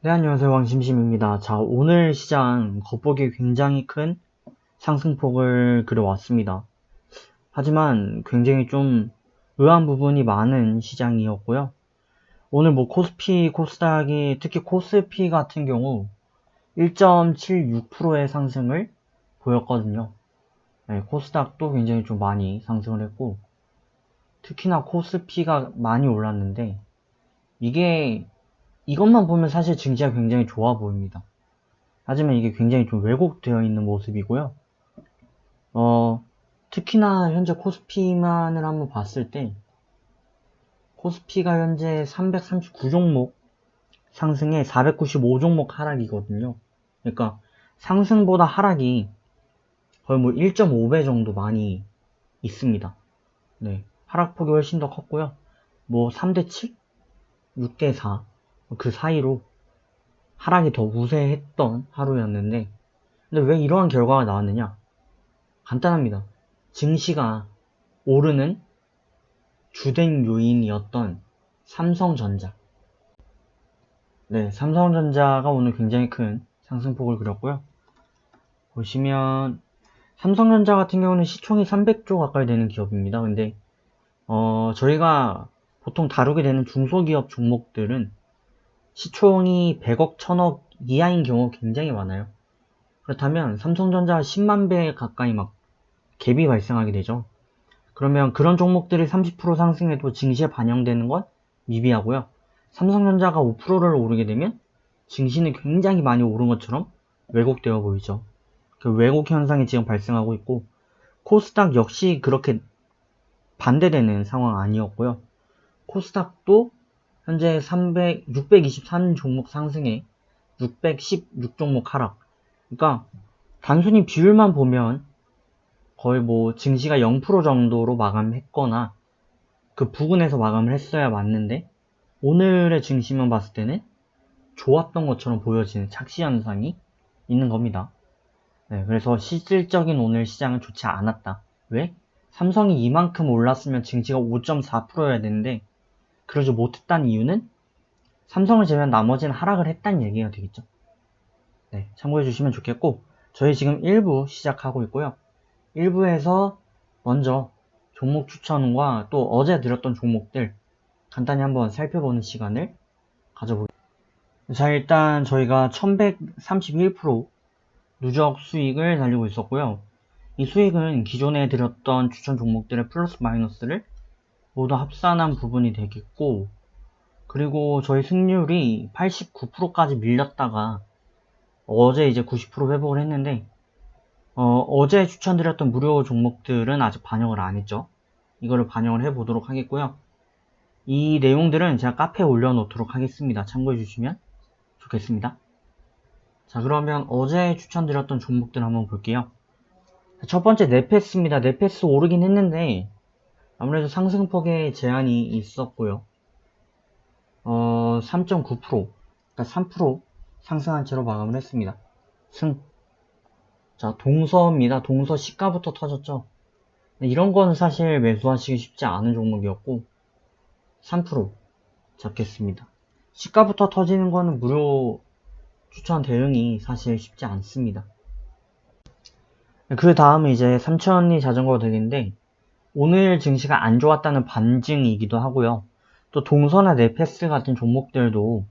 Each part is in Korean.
네, 안녕하세요. 왕심심입니다. 자, 오늘 시장 겉보기 굉장히 큰 상승폭을 그려왔습니다. 하지만 굉장히 좀 의아한 부분이 많은 시장이었고요. 오늘 뭐 코스피, 코스닥이 특히 코스피 같은 경우 1.76%의 상승을 보였거든요. 네, 코스닥도 굉장히 좀 많이 상승을 했고 특히나 코스피가 많이 올랐는데 이게 이것만 보면 사실 증시가 굉장히 좋아 보입니다. 하지만 이게 굉장히 좀 왜곡되어 있는 모습이고요. 특히나 현재 코스피만을 한번 봤을 때, 코스피가 현재 339종목 상승에 495종목 하락이거든요. 그러니까 상승보다 하락이 거의 뭐 1.5배 정도 많이 있습니다. 네. 하락폭이 훨씬 더 컸고요. 뭐 3대 7? 6대 4? 그 사이로 하락이 더 우세했던 하루였는데, 근데 왜 이러한 결과가 나왔느냐? 간단합니다. 증시가 오르는 주된 요인이었던 삼성전자. 네, 삼성전자가 오늘 굉장히 큰 상승폭을 그렸고요. 보시면 삼성전자 같은 경우는 시총이 300조 가까이 되는 기업입니다. 근데 저희가 보통 다루게 되는 중소기업 종목들은 시총이 100억, 1000억 이하인 경우 굉장히 많아요. 그렇다면 삼성전자 10만 배 가까이 막 갭이 발생하게 되죠. 그러면 그런 종목들이 30% 상승해도 증시에 반영되는 건 미비하고요. 삼성전자가 5%를 오르게 되면 증시는 굉장히 많이 오른 것처럼 왜곡되어 보이죠. 그 왜곡 현상이 지금 발생하고 있고 코스닥 역시 그렇게 반대되는 상황 아니었고요. 코스닥도 현재 623 종목 상승에 616종목 하락. 그러니까 단순히 비율만 보면 거의 뭐 증시가 0% 정도로 마감했거나 그 부근에서 마감을 했어야 맞는데 오늘의 증시만 봤을 때는 좋았던 것처럼 보여지는 착시 현상이 있는 겁니다. 네, 그래서 실질적인 오늘 시장은 좋지 않았다. 왜? 삼성이 이만큼 올랐으면 증시가 5.4%여야 되는데 그러지 못했다는 이유는 삼성을 제외한 나머지는 하락을 했다는 얘기가 되겠죠. 네, 참고해 주시면 좋겠고 저희 지금 1부 시작하고 있고요. 1부에서 먼저 종목 추천과 또 어제 드렸던 종목들 간단히 한번 살펴보는 시간을 가져보겠습니다. 자, 일단 저희가 1131% 누적 수익을 달리고 있었고요. 이 수익은 기존에 드렸던 추천 종목들의 플러스 마이너스를 모두 합산한 부분이 되겠고, 그리고 저희 승률이 89%까지 밀렸다가 어제 이제 90% 회복을 했는데, 어제 추천드렸던 무료 종목들은 아직 반영을 안 했죠. 이거를 반영을 해보도록 하겠고요. 이 내용들은 제가 카페에 올려놓도록 하겠습니다. 참고해 주시면 좋겠습니다. 자, 그러면 어제 추천드렸던 종목들 한번 볼게요. 첫 번째 네페스입니다. 네페스 오르긴 했는데 아무래도 상승폭에 제한이 있었고요. 3.9%, 그러니까 3% 상승한 채로 마감을 했습니다. 자, 동서입니다. 동서 시가부터 터졌죠. 이런 거는 사실 매수하시기 쉽지 않은 종목이었고 3% 잡겠습니다. 시가부터 터지는 거는 무료 추천 대응이 사실 쉽지 않습니다. 그 다음에 이제 삼천리 자전거 되겠는데 오늘 증시가 안 좋았다는 반증이기도 하고요. 또 동서나 네페스 같은 종목들도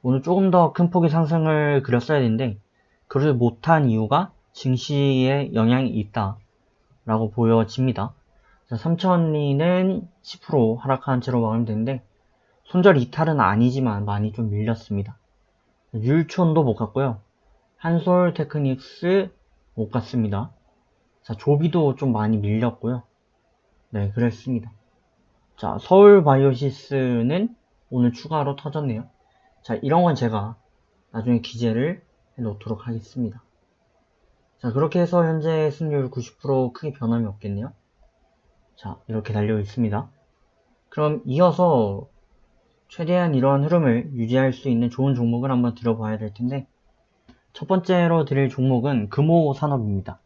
오늘 조금 더 큰 폭의 상승을 그렸어야 되는데 그러지 못한 이유가 증시에 영향이 있다라고 보여집니다. 삼천리는 10% 하락한 채로 마감되는데 손절 이탈은 아니지만 많이 좀 밀렸습니다. 율촌도 못 갔고요. 한솔테크닉스 못 갔습니다. 자, 조비도 좀 많이 밀렸고요. 네, 그랬습니다. 자, 서울바이오시스는 오늘 추가로 터졌네요. 자, 이런 건 제가 나중에 기재를 해 놓도록 하겠습니다. 자, 그렇게 해서 현재 승률 90% 크게 변함이 없겠네요. 자, 이렇게 달려 있습니다. 그럼 이어서 최대한 이러한 흐름을 유지할 수 있는 좋은 종목을 한번 들어봐야 될 텐데 첫 번째로 드릴 종목은 금호산업입니다.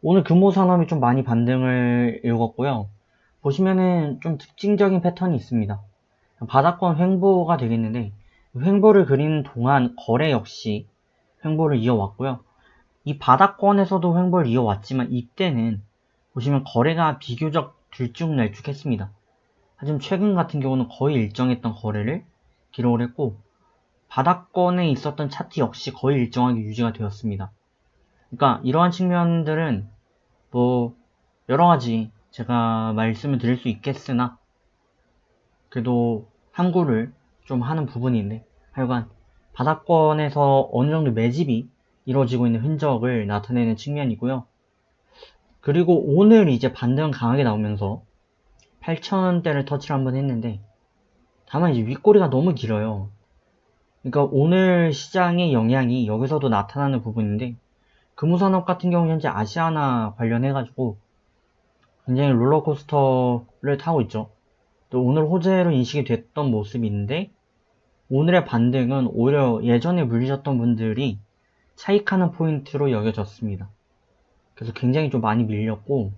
오늘 금호산업이 좀 많이 반등을 읽었고요. 보시면은 좀 특징적인 패턴이 있습니다. 바닥권 횡보가 되겠는데 횡보를 그리는 동안 거래 역시 횡보를 이어왔고요. 이 바닥권에서도 횡보를 이어왔지만 이때는 보시면 거래가 비교적 들쭉날쭉했습니다. 하지만 최근 같은 경우는 거의 일정했던 거래를 기록을 했고 바닥권에 있었던 차트 역시 거의 일정하게 유지가 되었습니다. 그러니까 이러한 측면들은 뭐 여러가지 제가 말씀을 드릴 수 있겠으나 그래도 함구를 좀 하는 부분인데 하여간 바닥권에서 어느 정도 매집이 이루어지고 있는 흔적을 나타내는 측면이고요. 그리고 오늘 이제 반등 강하게 나오면서 8,000원대를 터치를 한번 했는데 다만 이제 윗꼬리가 너무 길어요. 그러니까 오늘 시장의 영향이 여기서도 나타나는 부분인데 금호산업 같은 경우 현재 아시아나 관련해가지고 굉장히 롤러코스터를 타고 있죠. 또 오늘 호재로 인식이 됐던 모습인데 오늘의 반등은 오히려 예전에 물리셨던 분들이 차익하는 포인트로 여겨졌습니다. 그래서 굉장히 좀 많이 밀렸고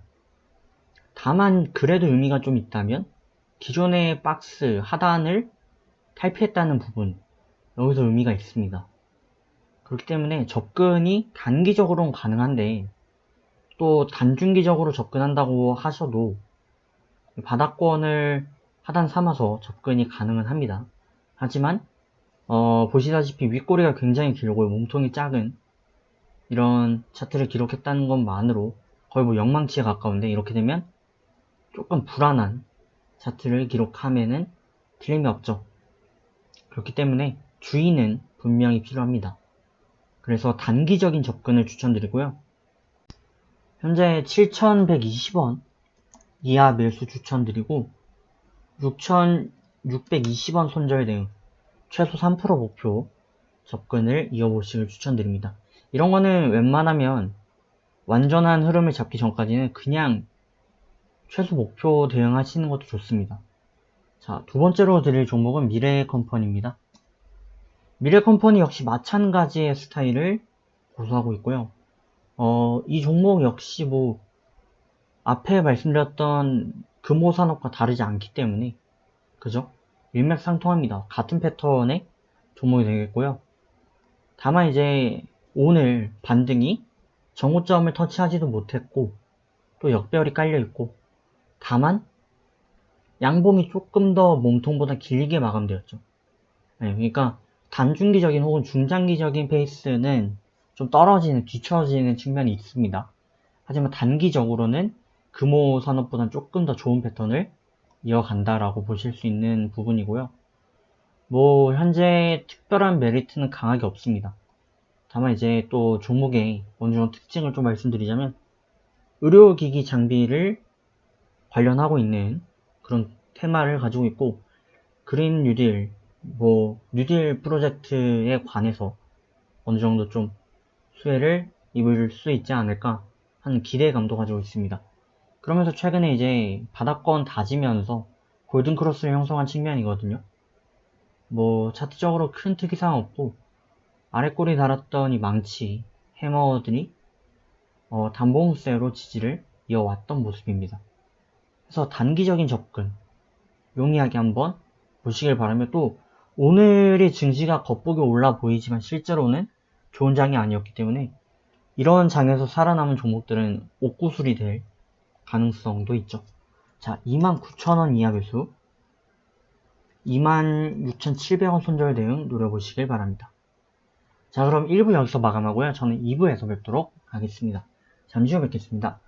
다만 그래도 의미가 좀 있다면 기존의 박스 하단을 탈피했다는 부분 여기서 의미가 있습니다. 그렇기 때문에 접근이 단기적으로는 가능한데 또 단중기적으로 접근한다고 하셔도 바닥권을 하단 삼아서 접근이 가능은 합니다. 하지만 보시다시피 윗꼬리가 굉장히 길고 몸통이 작은 이런 차트를 기록했다는 것만으로 거의 뭐 영망치에 가까운데 이렇게 되면 조금 불안한 차트를 기록하면은 틀림이 없죠. 그렇기 때문에 주의는 분명히 필요합니다. 그래서 단기적인 접근을 추천드리고요. 현재 7,120원 이하 매수 추천드리고 6,620원 손절 등 최소 3% 목표 접근을 이어보시길 추천드립니다. 이런 거는 웬만하면 완전한 흐름을 잡기 전까지는 그냥 최소 목표 대응하시는 것도 좋습니다. 자, 두 번째로 드릴 종목은 미래컴퍼니입니다. 미래컴퍼니 역시 마찬가지의 스타일을 고수하고 있고요. 이 종목 역시 뭐 앞에 말씀드렸던 금호산업과 다르지 않기 때문에 그죠? 일맥상통합니다. 같은 패턴의 종목이 되겠고요. 다만 이제 오늘 반등이 정고점을 터치하지도 못했고 또 역배열이 깔려있고 다만 양봉이 조금 더 몸통보다 길게 마감되었죠. 네, 그러니까 단중기적인 혹은 중장기적인 페이스는 좀 떨어지는, 뒤처지는 측면이 있습니다. 하지만 단기적으로는 금호산업보다는 조금 더 좋은 패턴을 이어간다라고 보실 수 있는 부분이고요. 뭐 현재 특별한 메리트는 강하게 없습니다. 다만 이제 또 종목의 어느 정도 특징을 좀 말씀드리자면 의료기기 장비를 관련하고 있는 그런 테마를 가지고 있고 그린 뉴딜, 뭐 뉴딜 프로젝트에 관해서 어느 정도 좀 수혜를 입을 수 있지 않을까 하는 기대감도 가지고 있습니다. 그러면서 최근에 이제 바닥권 다지면서 골든크로스를 형성한 측면이거든요. 뭐 차트적으로 큰 특이사항 없고 아랫골이 달았던 이 망치, 해머들이 단봉세로 지지를 이어왔던 모습입니다. 그래서 단기적인 접근 용이하게 한번 보시길 바라며 또 오늘의 증시가 겉보기 올라 보이지만 실제로는 좋은 장이 아니었기 때문에 이런 장에서 살아남은 종목들은 옥구슬이 될 가능성도 있죠. 자, 29,000원 이하 매수 26,700원 손절 대응 노려보시길 바랍니다. 자, 그럼 1부 여기서 마감하고요. 저는 2부에서 뵙도록 하겠습니다. 잠시 후 뵙겠습니다.